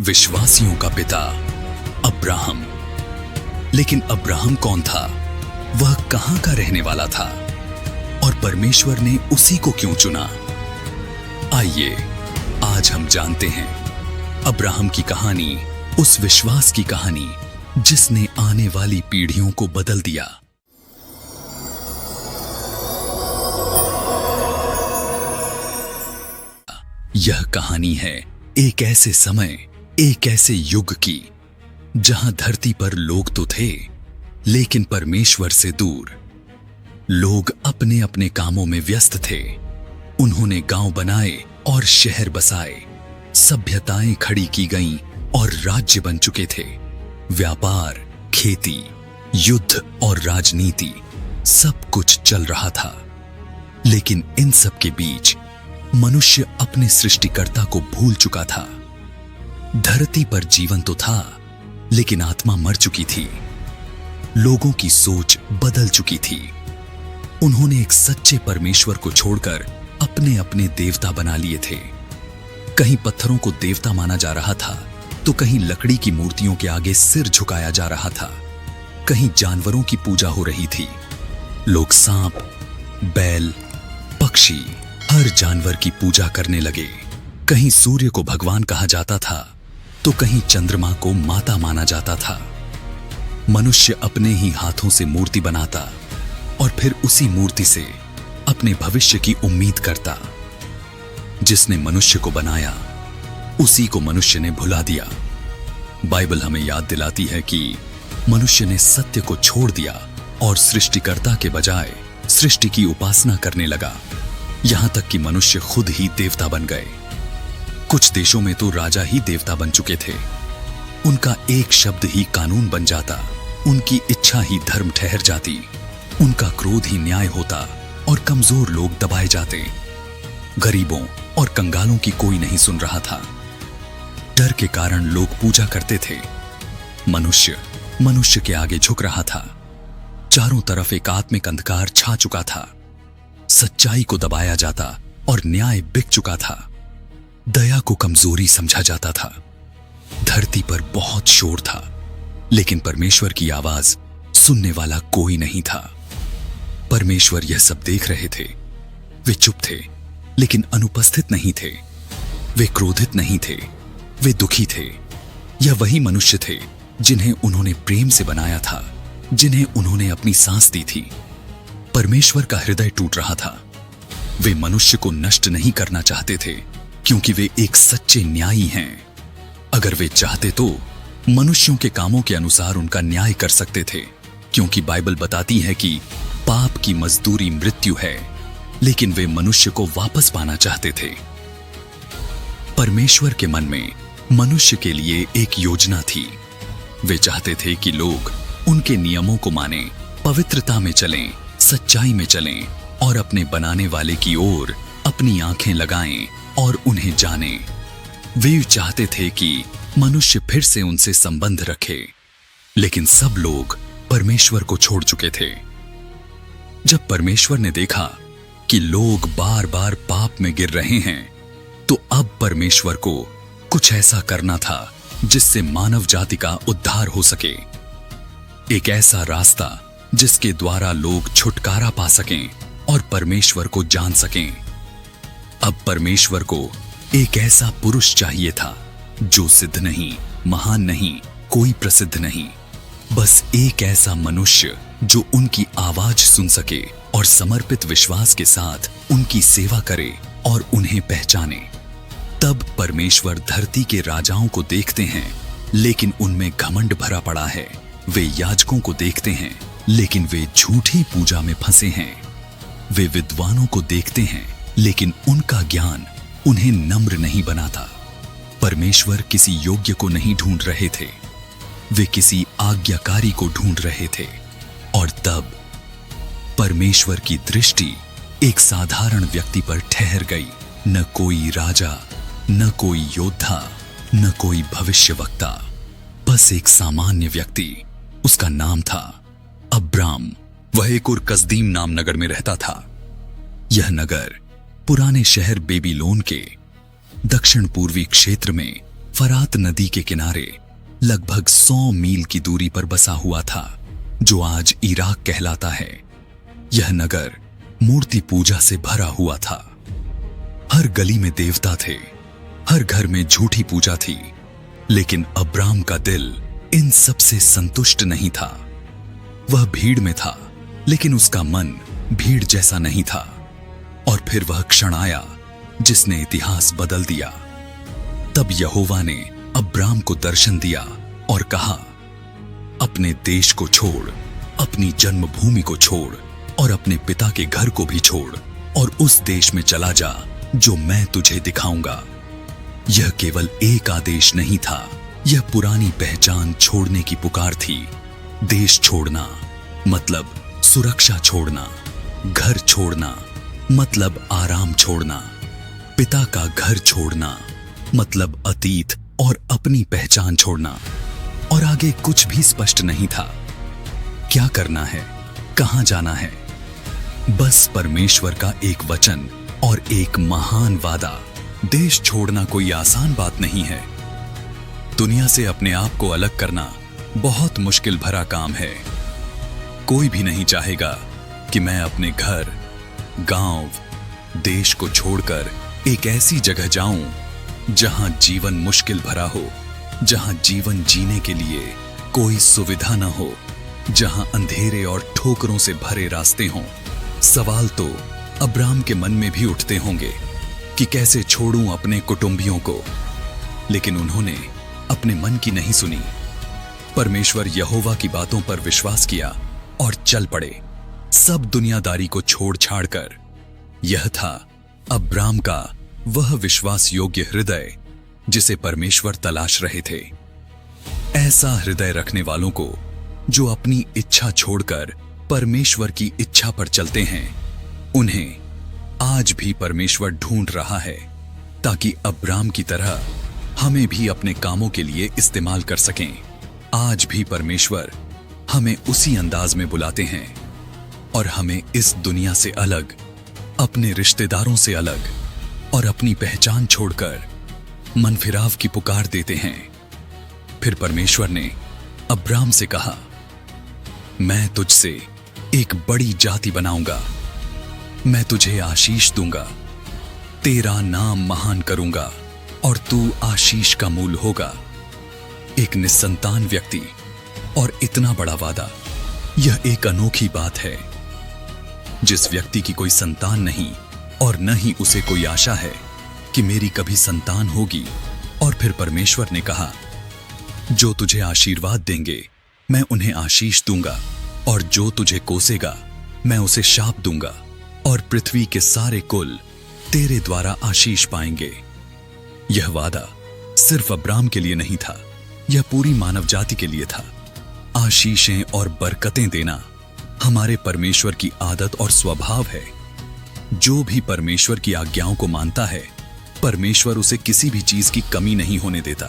विश्वासियों का पिता अब्राहम। लेकिन अब्राहम कौन था? वह कहां का रहने वाला था? और परमेश्वर ने उसी को क्यों चुना? आइए आज हम जानते हैं अब्राहम की कहानी, उस विश्वास की कहानी जिसने आने वाली पीढ़ियों को बदल दिया। यह कहानी है एक ऐसे समय, एक ऐसे युग की जहां धरती पर लोग तो थे लेकिन परमेश्वर से दूर। लोग अपने अपने कामों में व्यस्त थे। उन्होंने गांव बनाए और शहर बसाए, सभ्यताएं खड़ी की गईं और राज्य बन चुके थे। व्यापार, खेती, युद्ध और राजनीति सब कुछ चल रहा था। लेकिन इन सब के बीच मनुष्य अपने सृष्टिकर्ता को भूल चुका था। धरती पर जीवन तो था लेकिन आत्मा मर चुकी थी। लोगों की सोच बदल चुकी थी। उन्होंने एक सच्चे परमेश्वर को छोड़कर अपने अपने देवता बना लिए थे। कहीं पत्थरों को देवता माना जा रहा था तो कहीं लकड़ी की मूर्तियों के आगे सिर झुकाया जा रहा था। कहीं जानवरों की पूजा हो रही थी। लोग सांप, बैल, पक्षी, हर जानवर की पूजा करने लगे। कहीं सूर्य को भगवान कहा जाता था तो कहीं चंद्रमा को माता माना जाता था। मनुष्य अपने ही हाथों से मूर्ति बनाता और फिर उसी मूर्ति से अपने भविष्य की उम्मीद करता। जिसने मनुष्य को बनाया उसी को मनुष्य ने भुला दिया। बाइबल हमें याद दिलाती है कि मनुष्य ने सत्य को छोड़ दिया और सृष्टिकर्ता के बजाय सृष्टि की उपासना करने लगा। यहां तक कि मनुष्य खुद ही देवता बन गए। कुछ देशों में तो राजा ही देवता बन चुके थे। उनका एक शब्द ही कानून बन जाता, उनकी इच्छा ही धर्म ठहर जाती, उनका क्रोध ही न्याय होता और कमजोर लोग दबाए जाते। गरीबों और कंगालों की कोई नहीं सुन रहा था। डर के कारण लोग पूजा करते थे। मनुष्य के आगे झुक रहा था। चारों तरफ एक आत्मिक अंधकार छा चुका था। सच्चाई को दबाया जाता और न्याय बिक चुका था। दया को कमजोरी समझा जाता था। धरती पर बहुत शोर था लेकिन परमेश्वर की आवाज सुनने वाला कोई नहीं था। परमेश्वर यह सब देख रहे थे। वे चुप थे लेकिन अनुपस्थित नहीं थे। वे क्रोधित नहीं थे, वे दुखी थे। यह वही मनुष्य थे जिन्हें उन्होंने प्रेम से बनाया था, जिन्हें उन्होंने अपनी सांस दी थी। परमेश्वर का हृदय टूट रहा था। वे मनुष्य को नष्ट नहीं करना चाहते थे क्योंकि वे एक सच्चे न्यायी हैं। अगर वे चाहते तो मनुष्यों के कामों के अनुसार उनका न्याय कर सकते थे, क्योंकि बाइबल बताती है कि पाप की मजदूरी मृत्यु है। लेकिन वे मनुष्य को वापस पाना चाहते थे। परमेश्वर के मन में मनुष्य के लिए एक योजना थी। वे चाहते थे कि लोग उनके नियमों को मानें, पवित्रता में चलें, सच्चाई में चलें और अपने बनाने वाले की ओर अपनी आंखें लगाएं और उन्हें जानें। वे चाहते थे कि मनुष्य फिर से उनसे संबंध रखे। लेकिन सब लोग परमेश्वर को छोड़ चुके थे। जब परमेश्वर ने देखा कि लोग बार बार पाप में गिर रहे हैं तो अब परमेश्वर को कुछ ऐसा करना था जिससे मानव जाति का उद्धार हो सके। एक ऐसा रास्ता जिसके द्वारा लोग छुटकारा पा सकें और परमेश्वर को जान सकें। अब परमेश्वर को एक ऐसा पुरुष चाहिए था जो सिद्ध नहीं, महान नहीं, कोई प्रसिद्ध नहीं, बस एक ऐसा मनुष्य जो उनकी आवाज सुन सके और समर्पित विश्वास के साथ उनकी सेवा करे और उन्हें पहचाने। तब परमेश्वर धरती के राजाओं को देखते हैं लेकिन उनमें घमंड भरा पड़ा है। वे याजकों को देखते हैं लेकिन वे झूठी पूजा में फंसे हैं। वे विद्वानों को देखते हैं लेकिन उनका ज्ञान उन्हें नम्र नहीं बनाता। परमेश्वर किसी योग्य को नहीं ढूंढ रहे थे, वे किसी आज्ञाकारी को ढूंढ रहे थे। और तब परमेश्वर की दृष्टि एक साधारण व्यक्ति पर ठहर गई। न कोई राजा, न कोई योद्धा, न कोई भविष्यवक्ता, बस एक सामान्य व्यक्ति। उसका नाम था अब्राम। वह एक उर कसदीम नाम नगर में रहता था। यह नगर पुराने शहर बेबीलोन के दक्षिण पूर्वी क्षेत्र में फरात नदी के किनारे लगभग 100 मील की दूरी पर बसा हुआ था, जो आज इराक कहलाता है। यह नगर मूर्ति पूजा से भरा हुआ था। हर गली में देवता थे, हर घर में झूठी पूजा थी, लेकिन अब्राम का दिल इन सब से संतुष्ट नहीं था। वह भीड़ में था, लेकिन उसका मन भीड़ जैसा नहीं था। और फिर वह क्षण आया जिसने इतिहास बदल दिया। तब यहोवा ने अब्राम को दर्शन दिया और कहा, अपने देश को छोड़, अपनी जन्मभूमि को छोड़ और अपने पिता के घर को भी छोड़ और उस देश में चला जा जो मैं तुझे दिखाऊंगा। यह केवल एक आदेश नहीं था, यह पुरानी पहचान छोड़ने की पुकार थी। देश छोड़ना मतलब सुरक्षा छोड़ना, घर छोड़ना मतलब आराम छोड़ना, पिता का घर छोड़ना मतलब अतीत और अपनी पहचान छोड़ना। और आगे कुछ भी स्पष्ट नहीं था। क्या करना है, कहां जाना है, बस परमेश्वर का एक वचन और एक महान वादा। देश छोड़ना कोई आसान बात नहीं है। दुनिया से अपने आप को अलग करना बहुत मुश्किल भरा काम है। कोई भी नहीं चाहेगा कि मैं अपने घर, गांव, देश को छोड़कर एक ऐसी जगह जाऊं जहां जीवन मुश्किल भरा हो, जहां जीवन जीने के लिए कोई सुविधा न हो, जहां अंधेरे और ठोकरों से भरे रास्ते हों। सवाल तो अब्राम के मन में भी उठते होंगे कि कैसे छोड़ूं अपने कुटुंबियों को, लेकिन उन्होंने अपने मन की नहीं सुनी। परमेश्वर यहोवा की बातों पर विश्वास किया और चल पड़े, सब दुनियादारी को छोड़ छाड़ कर। यह था अब्राम का वह विश्वास योग्य हृदय जिसे परमेश्वर तलाश रहे थे। ऐसा हृदय रखने वालों को जो अपनी इच्छा छोड़कर परमेश्वर की इच्छा पर चलते हैं, उन्हें आज भी परमेश्वर ढूंढ रहा है, ताकि अब्राम की तरह हमें भी अपने कामों के लिए इस्तेमाल कर सकें। आज भी परमेश्वर हमें उसी अंदाज में बुलाते हैं और हमें इस दुनिया से अलग, अपने रिश्तेदारों से अलग और अपनी पहचान छोड़कर मनफिराव की पुकार देते हैं। फिर परमेश्वर ने अब्राम से कहा, मैं तुझसे एक बड़ी जाति बनाऊंगा, मैं तुझे आशीष दूंगा, तेरा नाम महान करूंगा और तू आशीष का मूल होगा। एक निस्संतान व्यक्ति और इतना बड़ा वादा, यह एक अनोखी बात है। जिस व्यक्ति की कोई संतान नहीं और न ही उसे कोई आशा है कि मेरी कभी संतान होगी, और फिर परमेश्वर ने कहा, जो तुझे आशीर्वाद देंगे मैं उन्हें आशीष दूंगा, और जो तुझे कोसेगा मैं उसे शाप दूंगा, और पृथ्वी के सारे कुल तेरे द्वारा आशीष पाएंगे। यह वादा सिर्फ अब्राम के लिए नहीं था, यह पूरी मानव जाति के लिए था। आशीषें और बरकतें देना हमारे परमेश्वर की आदत और स्वभाव है। जो भी परमेश्वर की आज्ञाओं को मानता है, परमेश्वर उसे किसी भी चीज की कमी नहीं होने देता।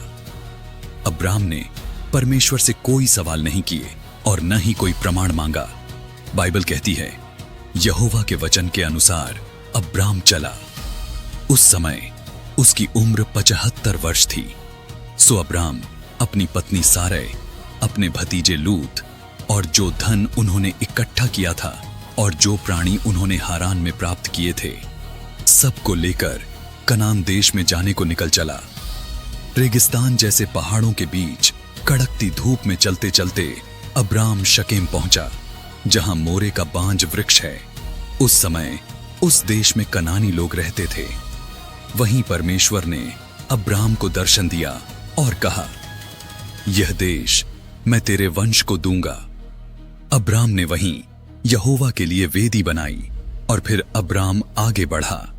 अब्राम ने परमेश्वर से कोई सवाल नहीं किए और न ही कोई प्रमाण मांगा। बाइबल कहती है, यहोवा के वचन के अनुसार अब्राम चला। उस समय उसकी उम्र 75 वर्ष थी। सो अब्राम अपनी पत्नी सारै, अपने भतीजे लूत और जो धन उन्होंने इकट्ठा किया था और जो प्राणी उन्होंने हारान में प्राप्त किए थे, सबको लेकर कनान देश में जाने को निकल चला। रेगिस्तान जैसे पहाड़ों के बीच कड़कती धूप में चलते चलते अब्राम शकेम पहुंचा, जहां मोरे का बांज वृक्ष है। उस समय उस देश में कनानी लोग रहते थे। वहीं परमेश्वर ने अब्राम को दर्शन दिया और कहा, यह देश मैं तेरे वंश को दूंगा। अब्राम ने वहीं यहोवा के लिए वेदी बनाई और फिर अब्राम आगे बढ़ा,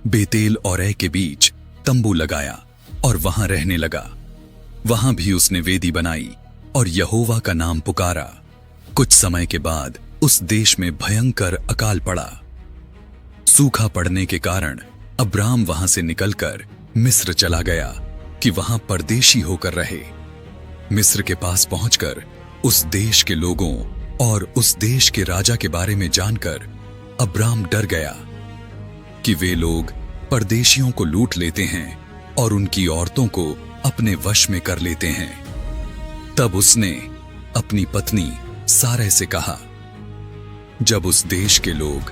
बेतेल और ऐ के बीच तंबू लगाया और वहां रहने लगा। वहां भी उसने वेदी बनाई और यहोवा का नाम पुकारा। कुछ समय के बाद उस देश में भयंकर अकाल पड़ा। सूखा पड़ने के कारण अब्राम वहां से निकलकर मिस्र चला गया कि वहां परदेशी होकर रहे। मिस्र के पास पहुंचकर उस देश के लोगों और उस देश के राजा के बारे में जानकर अब्राम डर गया कि वे लोग परदेशियों को लूट लेते हैं और उनकी औरतों को अपने वश में कर लेते हैं। तब उसने अपनी पत्नी सारै से कहा, जब उस देश के लोग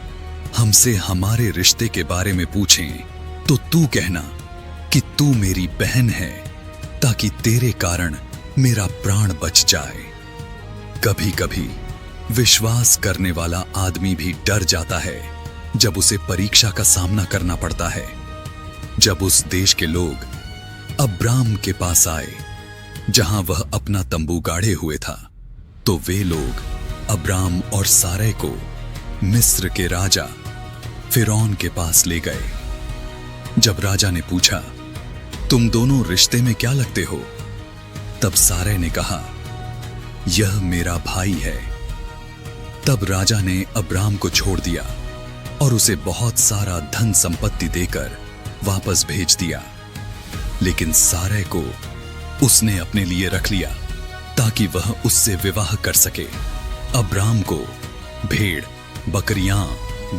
हमसे हमारे रिश्ते के बारे में पूछें तो तू कहना कि तू मेरी बहन है, ताकि तेरे कारण मेरा प्राण बच जाए। कभी कभी विश्वास करने वाला आदमी भी डर जाता है जब उसे परीक्षा का सामना करना पड़ता है। जब उस देश के लोग अब्राम के पास आए जहां वह अपना तंबू गाड़े हुए था, तो वे लोग अब्राम और सारै को मिस्र के राजा फिरौन के पास ले गए। जब राजा ने पूछा, तुम दोनों रिश्ते में क्या लगते हो? तब सारै ने कहा, यह मेरा भाई है। तब राजा ने अब्राम को छोड़ दिया और उसे बहुत सारा धन संपत्ति देकर वापस भेज दिया। लेकिन सारै को उसने अपने लिए रख लिया ताकि वह उससे विवाह कर सके। अब्राम को भेड़, बकरियां,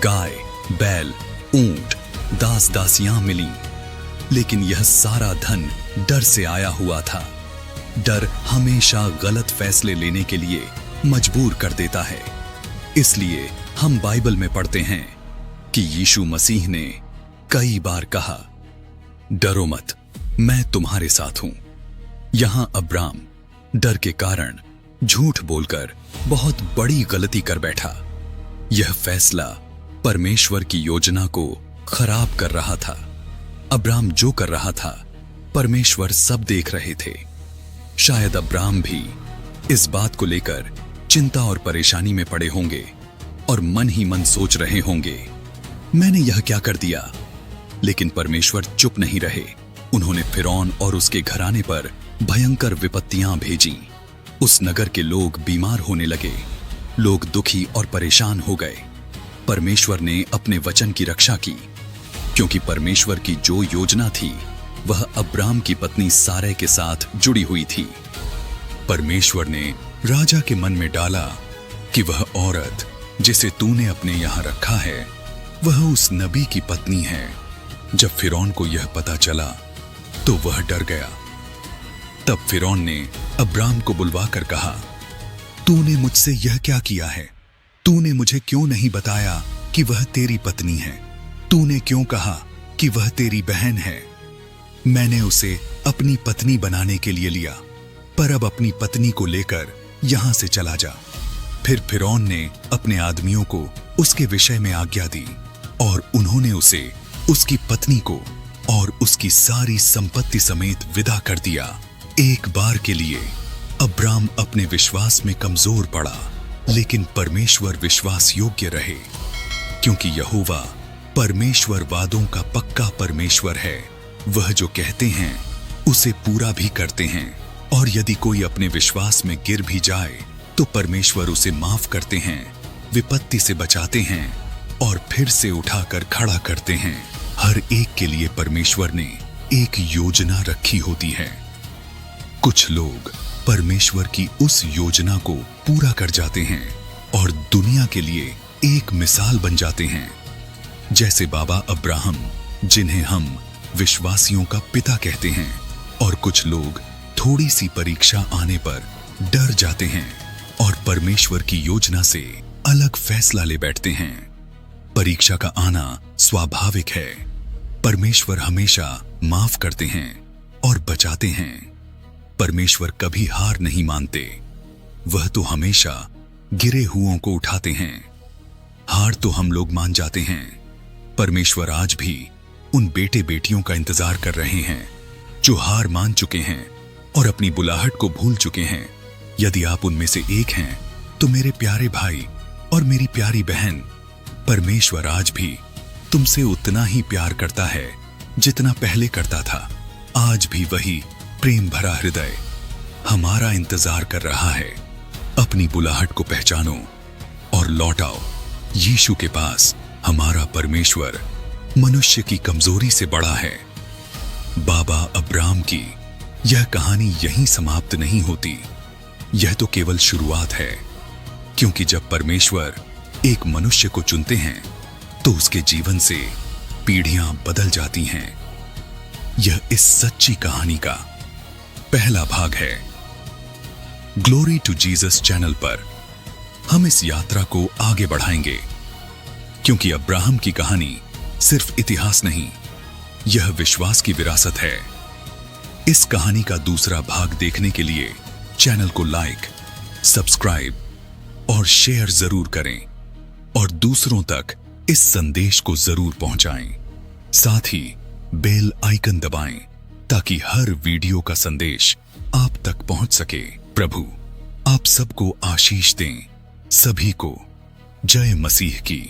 गाय, बैल, ऊंट, दास दासियां मिली, लेकिन यह सारा धन डर से आया हुआ था। डर हमेशा गलत फैसले लेने के लिए मजबूर कर देता है। इसलिए हम बाइबल में पढ़ते हैं कि यीशु मसीह ने कई बार कहा, डरो मत, मैं तुम्हारे साथ हूं। यहां अब्राम डर के कारण झूठ बोलकर बहुत बड़ी गलती कर बैठा। यह फैसला परमेश्वर की योजना को खराब कर रहा था। अब्राम जो कर रहा था, परमेश्वर सब देख रहे थे। शायद अब्राम भी इस बात को लेकर चिंता और परेशानी में पड़े होंगे और मन ही मन सोच रहे होंगे, मैंने यह क्या कर दिया। लेकिन परमेश्वर चुप नहीं रहे। उन्होंने फिरौन और उसके घराने पर भयंकर विपत्तियां भेजी। उस नगर के लोग बीमार होने लगे। लोग दुखी और परेशान हो गए। परमेश्वर ने अपने वचन की रक्षा की, क्योंकि परमेश्वर की जो योजना थी वह अब्राम की पत्नी सारै के साथ जुड़ी हुई थी। परमेश्वर ने राजा के मन में डाला कि वह औरत जिसे तूने अपने यहां रखा है, वह उस नबी की पत्नी है। जब फिरौन को यह पता चला तो वह डर गया। तब फिरौन ने अब्राम को बुलवाकर कहा, तूने मुझसे यह क्या किया है? तूने मुझे क्यों नहीं बताया कि वह तेरी पत्नी है? तूने क्यों कहा कि वह तेरी बहन है? मैंने उसे अपनी पत्नी बनाने के लिए लिया, पर अब अपनी पत्नी को लेकर यहां से चला जा। फिर फिरौन ने अपने आदमियों को उसके विषय में आज्ञा दी और उन्होंने उसे, उसकी पत्नी को और उसकी सारी संपत्ति समेत विदा कर दिया। एक बार के लिए अब्राम अपने विश्वास में कमजोर पड़ा, लेकिन परमेश्वर विश्वास योग्य रहे, क्योंकि यहोवा परमेश्वर वादों का पक्का परमेश्वर है। वह जो कहते हैं उसे पूरा भी करते हैं, और यदि कोई अपने विश्वास में गिर भी जाए तो परमेश्वर उसे माफ करते हैं, विपत्ति से बचाते हैं और फिर से उठाकर खड़ा करते हैं। हर एक के लिए परमेश्वर ने एक योजना रखी होती है। कुछ लोग परमेश्वर की उस योजना को पूरा कर जाते हैं और दुनिया के लिए एक मिसाल बन जाते हैं, जैसे बाबा अब्राहम, जिन्हें हम विश्वासियों का पिता कहते हैं। और कुछ लोग थोड़ी सी परीक्षा आने पर डर जाते हैं और परमेश्वर की योजना से अलग फैसला ले बैठते हैं। परीक्षा का आना स्वाभाविक है। परमेश्वर हमेशा माफ करते हैं और बचाते हैं। परमेश्वर कभी हार नहीं मानते। वह तो हमेशा गिरे हुओं को उठाते हैं। हार तो हम लोग मान जाते हैं। परमेश्वर आज भी उन बेटे बेटियों का इंतजार कर रहे हैं जो हार मान चुके हैं और अपनी बुलाहट को भूल चुके हैं। यदि आप उनमें से एक हैं तो मेरे प्यारे भाई और मेरी प्यारी बहन, परमेश्वर आज भी तुमसे उतना ही प्यार करता है जितना पहले करता था। आज भी वही प्रेम भरा हृदय हमारा इंतजार कर रहा है। अपनी बुलाहट को पहचानो और लौट आओ यीशु के पास। हमारा परमेश्वर मनुष्य की कमजोरी से बड़ा है। बाबा अब्राम की यह कहानी यहीं समाप्त नहीं होती। यह तो केवल शुरुआत है, क्योंकि जब परमेश्वर एक मनुष्य को चुनते हैं तो उसके जीवन से पीढ़ियां बदल जाती हैं। यह इस सच्ची कहानी का पहला भाग है। ग्लोरी टू जीसस चैनल पर हम इस यात्रा को आगे बढ़ाएंगे, क्योंकि अब्राहम की कहानी सिर्फ इतिहास नहीं, यह विश्वास की विरासत है। इस कहानी का दूसरा भाग देखने के लिए चैनल को लाइक, सब्सक्राइब और शेयर जरूर करें और दूसरों तक इस संदेश को जरूर पहुंचाएं। साथ ही बेल आइकन दबाएं ताकि हर वीडियो का संदेश आप तक पहुंच सके। प्रभु आप सबको आशीष दें। सभी को जय मसीह की।